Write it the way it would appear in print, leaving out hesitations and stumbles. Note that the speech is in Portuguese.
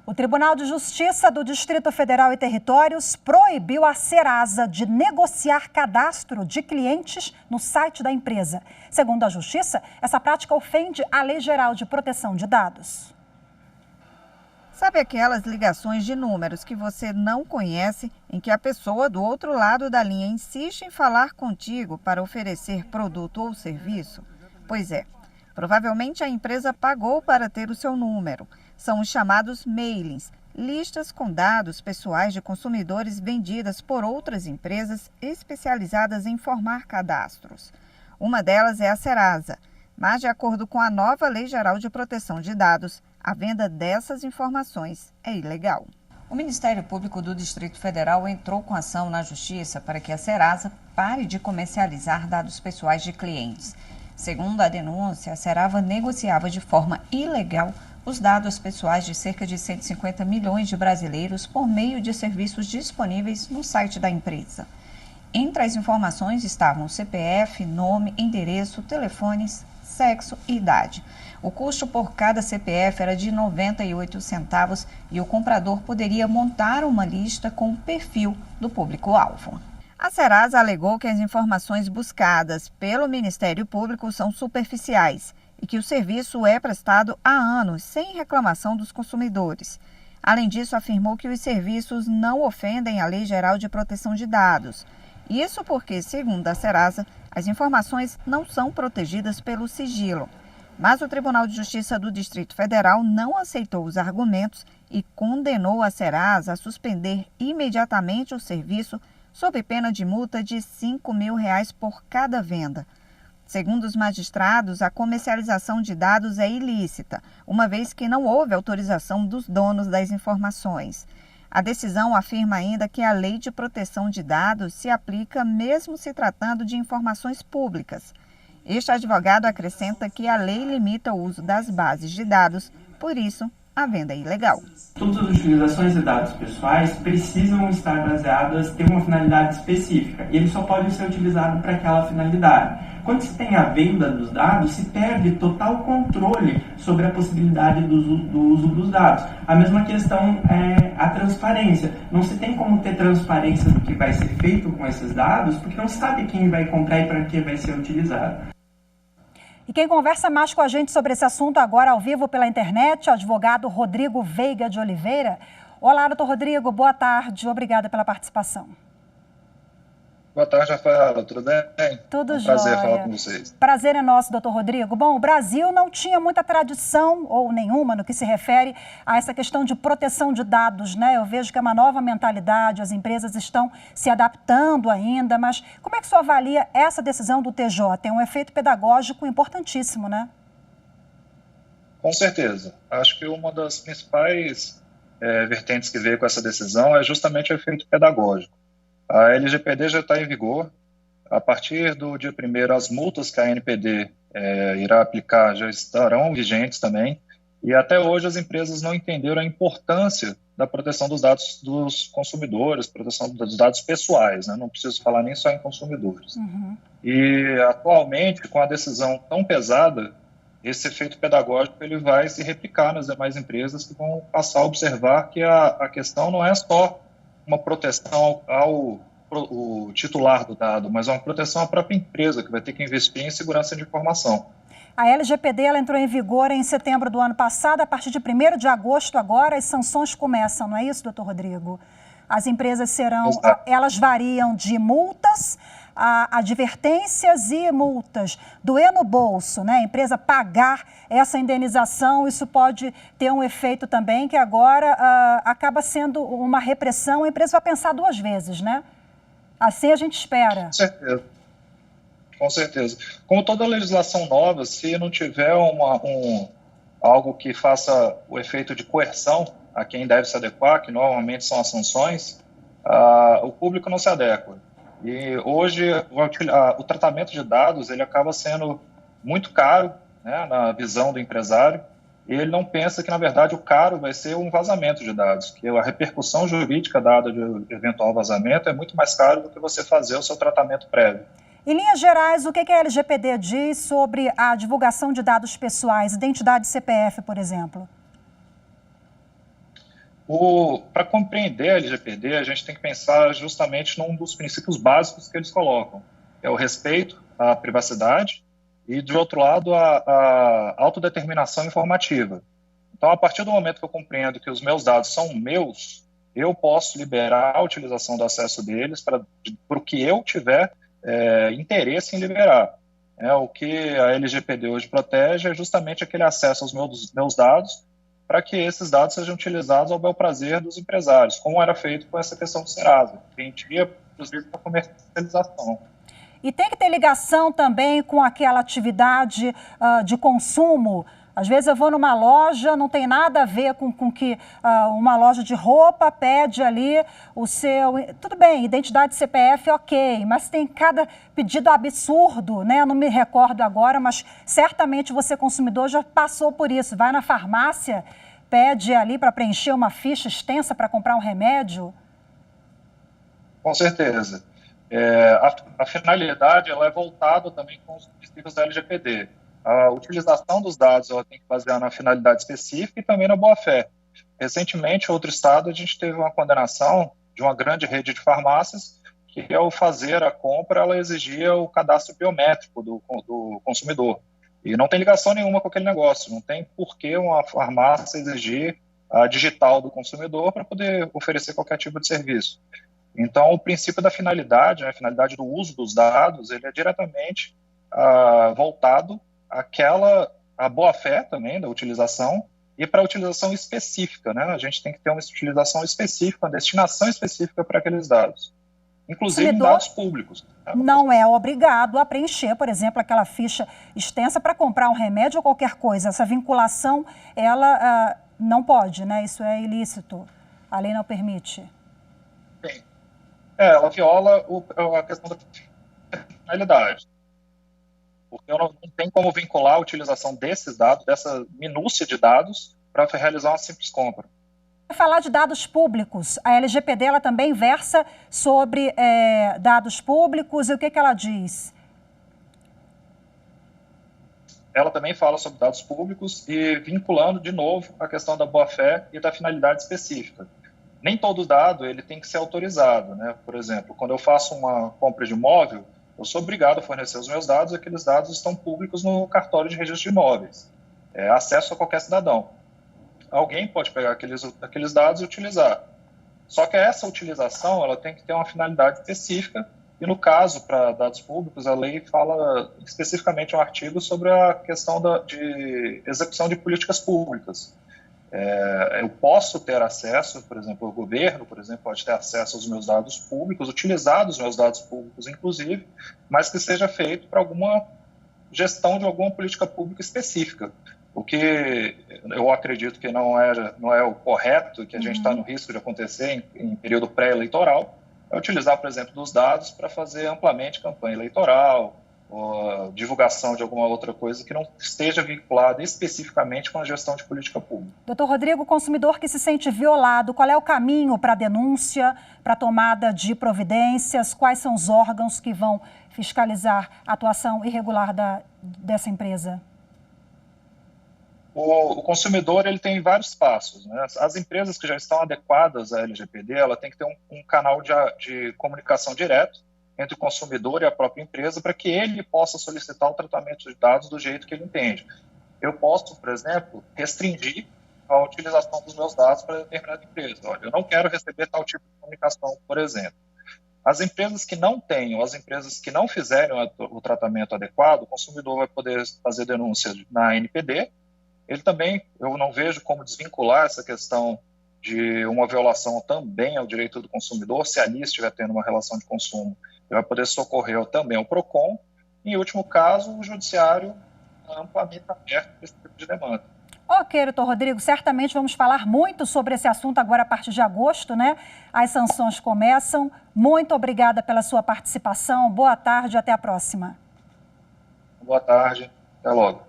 O Tribunal de Justiça do Distrito Federal e Territórios proibiu a Serasa de negociar cadastro de clientes no site da empresa. Segundo a Justiça, essa prática ofende a Lei Geral de Proteção de Dados. Sabe aquelas ligações de números que você não conhece, em que a pessoa do outro lado da linha insiste em falar contigo para oferecer produto ou serviço? Pois é, provavelmente a empresa pagou para ter o seu número. São os chamados mailings, listas com dados pessoais de consumidores vendidas por outras empresas especializadas em formar cadastros. Uma delas é a Serasa, mas de acordo com a nova Lei Geral de Proteção de Dados, a venda dessas informações é ilegal. O Ministério Público do Distrito Federal entrou com ação na Justiça para que a Serasa pare de comercializar dados pessoais de clientes. Segundo a denúncia, a Serasa negociava de forma ilegal os dados pessoais de cerca de 150 milhões de brasileiros por meio de serviços disponíveis no site da empresa. Entre as informações estavam CPF, nome, endereço, telefones, sexo e idade. O custo por cada CPF era de 98 centavos e o comprador poderia montar uma lista com o perfil do público-alvo. A Serasa alegou que as informações buscadas pelo Ministério Público são superficiais e que o serviço é prestado há anos, sem reclamação dos consumidores. Além disso, afirmou que os serviços não ofendem a Lei Geral de Proteção de Dados. Isso porque, segundo a Serasa, as informações não são protegidas pelo sigilo. Mas o Tribunal de Justiça do Distrito Federal não aceitou os argumentos e condenou a Serasa a suspender imediatamente o serviço sob pena de multa de R$ 5.000 por cada venda. Segundo os magistrados, a comercialização de dados é ilícita, uma vez que não houve autorização dos donos das informações. A decisão afirma ainda que a Lei de Proteção de Dados se aplica mesmo se tratando de informações públicas. Este advogado acrescenta que a lei limita o uso das bases de dados, por isso, a venda é ilegal. Todas as utilizações de dados pessoais precisam estar baseadas, ter uma finalidade específica, e eles só podem ser utilizados para aquela finalidade. Quando se tem a venda dos dados, se perde total controle sobre a possibilidade do uso dos dados. A mesma questão é a transparência. Não se tem como ter transparência do que vai ser feito com esses dados, porque não se sabe quem vai comprar e para que vai ser utilizado. E quem conversa mais com a gente sobre esse assunto agora ao vivo pela internet é o advogado Rodrigo Veiga de Oliveira. Olá, doutor Rodrigo, boa tarde. Obrigada pela participação. Boa tarde, Rafaela. Tudo bem? Tudo jóia. Prazer falar com vocês. Prazer é nosso, doutor Rodrigo. Bom, o Brasil não tinha muita tradição, ou nenhuma, no que se refere a essa questão de proteção de dados, né? Eu vejo que é uma nova mentalidade, as empresas estão se adaptando ainda, mas como é que o senhor avalia essa decisão do TJ? Tem um efeito pedagógico importantíssimo, né? Com certeza. Acho que uma das principais vertentes que veio com essa decisão é justamente o efeito pedagógico. A LGPD já está em vigor. A partir do dia 1º, as multas que a ANPD irá aplicar já estarão vigentes também. E até hoje as empresas não entenderam a importância da proteção dos dados dos consumidores, proteção dos dados pessoais, né? Não preciso falar nem só em consumidores. Uhum. E atualmente, com a decisão tão pesada, esse efeito pedagógico ele vai se replicar nas demais empresas que vão passar a observar que a questão não é só uma proteção ao titular do dado, mas uma proteção à própria empresa, que vai ter que investir em segurança de informação. A LGPD ela entrou em vigor em setembro do ano passado. A partir de 1º de agosto agora, as sanções começam, não é isso, doutor Rodrigo? As empresas serão, elas variam de multas a advertências e multas. Doer no bolso, né? A empresa pagar essa indenização, isso pode ter um efeito também que agora acaba sendo uma repressão. A empresa vai pensar 2 vezes, né? Assim a gente espera. Com certeza. Com certeza. Como toda legislação nova, se não tiver algo que faça o efeito de coerção a quem deve se adequar, que normalmente são as sanções, o público não se adequa. E hoje o tratamento de dados ele acaba sendo muito caro, né, na visão do empresário, e ele não pensa que, na verdade, o caro vai ser um vazamento de dados, que a repercussão jurídica dada de eventual vazamento é muito mais caro do que você fazer o seu tratamento prévio. Em linhas gerais, o que a LGPD diz sobre a divulgação de dados pessoais, identidade CPF, por exemplo? Para compreender a LGPD, a gente tem que pensar justamente num dos princípios básicos que eles colocam, que é o respeito à privacidade e, de outro lado, a autodeterminação informativa. Então, a partir do momento que eu compreendo que os meus dados são meus, eu posso liberar a utilização do acesso deles para o que eu tiver interesse em liberar. O que a LGPD hoje protege é justamente aquele acesso aos meus dados, para que esses dados sejam utilizados ao bel prazer dos empresários, como era feito com essa questão do Serasa, que a gente ia, inclusive, para comercialização. E tem que ter ligação também com aquela atividade de consumo. Às vezes eu vou numa loja, não tem nada a ver com que uma loja de roupa pede ali o seu... Tudo bem, identidade CPF, ok, mas tem cada pedido absurdo, né? Eu não me recordo agora, mas certamente você, consumidor, já passou por isso. Vai na farmácia, pede ali para preencher uma ficha extensa para comprar um remédio. Com certeza. A finalidade ela é voltada também com os princípios da LGPD. A utilização dos dados ela tem que basear na finalidade específica e também na boa-fé. Recentemente, em outro estado, a gente teve uma condenação de uma grande rede de farmácias que, ao fazer a compra, ela exigia o cadastro biométrico do consumidor. E não tem ligação nenhuma com aquele negócio, não tem por que uma farmácia exigir a digital do consumidor para poder oferecer qualquer tipo de serviço. Então, o princípio da finalidade, a finalidade do uso dos dados, ele é diretamente voltado a boa-fé também da utilização e para a utilização específica, né? A gente tem que ter uma utilização específica, uma destinação específica para aqueles dados, inclusive em dados públicos. Né? Não é obrigado a preencher, por exemplo, aquela ficha extensa para comprar um remédio ou qualquer coisa. Essa vinculação, ela não pode, né? Isso é ilícito. A lei não permite. Sim. Ela viola a questão da finalidade. Porque eu não tenho como vincular a utilização desses dados, dessa minúcia de dados, para realizar uma simples compra. Falar de dados públicos, a LGPD ela também versa sobre dados públicos, e o que ela diz? Ela também fala sobre dados públicos e vinculando, de novo, a questão da boa-fé e da finalidade específica. Nem todo dado ele tem que ser autorizado, né? Por exemplo, quando eu faço uma compra de imóvel, eu sou obrigado a fornecer os meus dados, aqueles dados estão públicos no cartório de registro de imóveis. Acesso a qualquer cidadão. Alguém pode pegar aqueles dados e utilizar. Só que essa utilização ela tem que ter uma finalidade específica, e no caso, para dados públicos, a lei fala especificamente um artigo sobre a questão de execução de políticas públicas. Eu posso ter acesso, por exemplo, o governo, por exemplo, pode ter acesso aos meus dados públicos, utilizar os meus dados públicos, inclusive, mas que seja feito para alguma gestão de alguma política pública específica. O que eu acredito que não é o correto, que a gente está no risco de acontecer em período pré-eleitoral, é utilizar, por exemplo, dos dados para fazer amplamente campanha eleitoral, ou divulgação de alguma outra coisa que não esteja vinculada especificamente com a gestão de política pública. Doutor Rodrigo, o consumidor que se sente violado, qual é o caminho para a denúncia, para a tomada de providências? Quais são os órgãos que vão fiscalizar a atuação irregular dessa empresa? O consumidor ele tem vários passos, né? As empresas que já estão adequadas à LGPD, ela tem que ter um canal de comunicação direto entre o consumidor e a própria empresa para que ele possa solicitar o tratamento de dados do jeito que ele entende. Eu posso, por exemplo, restringir a utilização dos meus dados para determinada empresa. Olha, eu não quero receber tal tipo de comunicação, por exemplo. As empresas que não tenham, as empresas que não fizerem o tratamento adequado, o consumidor vai poder fazer denúncia na NPD. Ele também, eu não vejo como desvincular essa questão de uma violação também ao direito do consumidor, se ali estiver tendo uma relação de consumo. Ele vai poder socorrer também ao PROCON, e, em último caso, o judiciário amplamente aberto para esse tipo de demanda. Ok, doutor Rodrigo, certamente vamos falar muito sobre esse assunto agora a partir de agosto, né? As sanções começam. Muito obrigada pela sua participação. Boa tarde, até a próxima. Boa tarde, até logo.